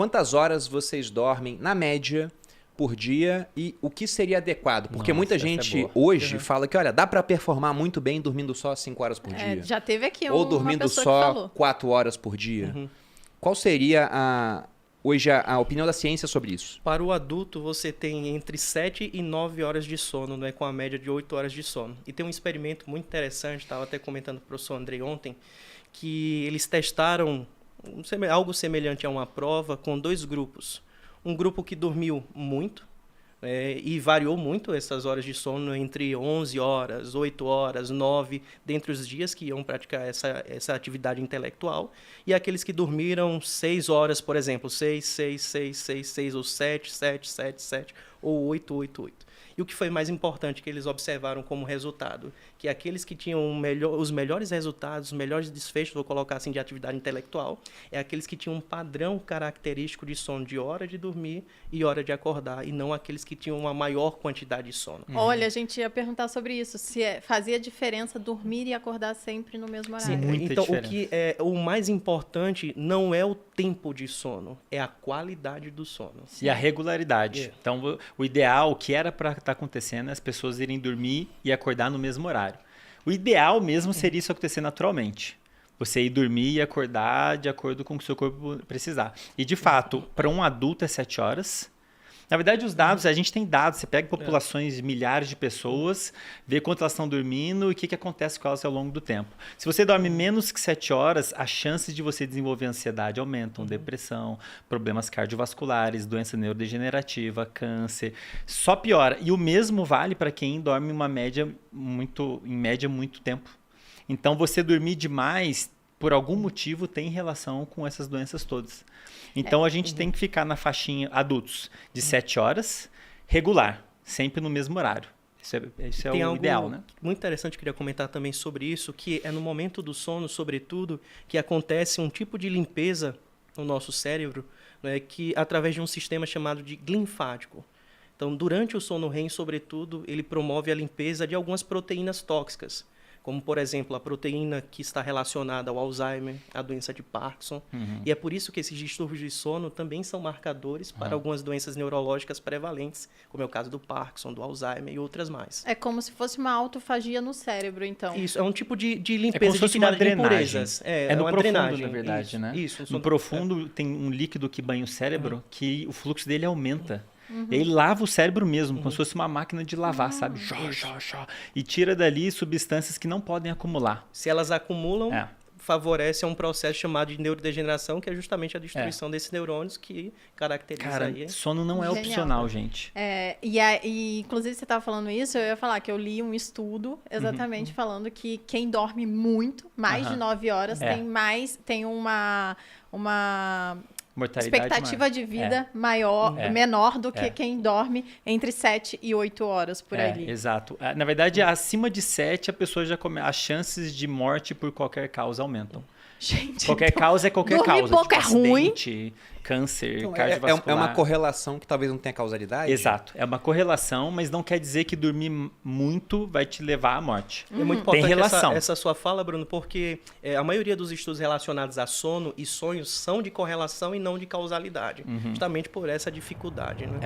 quantas horas vocês dormem, na média, por dia e o que seria adequado? Porque muita gente hoje fala que, olha, dá para performar muito bem dormindo só 5 horas por dia. Já teve aqui ou dormindo só 4 horas por dia. Qual seria hoje a opinião da ciência sobre isso? Para o adulto, você tem entre 7 e 9 horas de sono, né, com a média de 8 horas de sono. E tem um experimento muito interessante, estava até comentando com o professor Andrei ontem, que eles testaram algo semelhante a uma prova com 2 grupos. Um grupo que dormiu muito, e variou muito essas horas de sono entre 11 horas, 8 horas, 9, dentre os dias que iam praticar essa atividade intelectual. E aqueles que dormiram 6 horas, por exemplo, 6, 6, 6, 6, 6, ou 7, 7, 7, 7, ou 8, 8, 8. E o que foi mais importante que eles observaram como resultado? Que aqueles que tinham os melhores resultados, os melhores desfechos, vou colocar assim, de atividade intelectual, é aqueles que tinham um padrão característico de sono de hora de dormir e hora de acordar, e não aqueles que tinham uma maior quantidade de sono. Olha, a gente ia perguntar sobre isso, se fazia diferença dormir e acordar sempre no mesmo horário. Sim, Muita então diferença. o que é o mais importante não é o tempo de sono, é a qualidade do sono. E a regularidade. Então, o ideal, o que era para estar acontecendo é as pessoas irem dormir e acordar no mesmo horário. O ideal mesmo seria isso acontecer naturalmente. Você ir dormir e acordar de acordo com o que o seu corpo precisar. E, de fato, para um adulto é 7 horas. Na verdade, os dados, a gente tem dados. Você pega populações de milhares de pessoas, vê quanto elas estão dormindo e o que acontece com elas ao longo do tempo. Se você dorme menos que 7 horas, as chances de você desenvolver ansiedade aumentam, depressão, problemas cardiovasculares, doença neurodegenerativa, câncer. Só piora. E o mesmo vale para quem dorme em média muito tempo. Então, você dormir demais, por algum motivo, tem relação com essas doenças todas. Então, a gente tem que ficar na faixinha adultos de 7 horas, regular, sempre no mesmo horário. Isso é o ideal, né? Muito interessante, queria comentar também sobre isso, que é no momento do sono, sobretudo, que acontece um tipo de limpeza no nosso cérebro, né, que através de um sistema chamado de linfático. Então, durante o sono REM, sobretudo, ele promove a limpeza de algumas proteínas tóxicas, como, por exemplo, a proteína que está relacionada ao Alzheimer, à doença de Parkinson. E é por isso que esses distúrbios de sono também são marcadores para algumas doenças neurológicas prevalentes, como é o caso do Parkinson, do Alzheimer e outras mais. É como se fosse uma autofagia no cérebro, então. Isso, é um tipo de limpeza, É como se fosse uma de drenagem. impurezas. É no uma profundo, drenagem, na verdade, isso, né? Isso. No profundo tem um líquido que banha o cérebro que o fluxo dele aumenta. Ele lava o cérebro mesmo, como se fosse uma máquina de lavar, sabe? E tira dali substâncias que não podem acumular. Se elas acumulam, favorece um processo chamado de neurodegeneração, que é justamente a destruição desses neurônios que caracteriza Cara, aí. sono não é Genial. opcional, gente. E inclusive você estava falando isso, eu ia falar que eu li um estudo exatamente falando que quem dorme muito, mais de 9 horas, tem uma Mortalidade expectativa de vida menor do que quem dorme entre 7 e 8 horas por ali. Exato. Na verdade, acima de 7, a pessoa já as chances de morte por qualquer causa aumentam. Gente, Qualquer causa é qualquer dormir causa. pouco é ruim. Acidente, câncer, Então, cardiovascular. é uma correlação que talvez não tenha causalidade? Exato. É uma correlação, mas não quer dizer que dormir muito vai te levar à morte. É muito importante Tem relação. essa sua fala, Bruno, porque a maioria dos estudos relacionados a sono e sonhos são de correlação e não de causalidade. Justamente por essa dificuldade, né?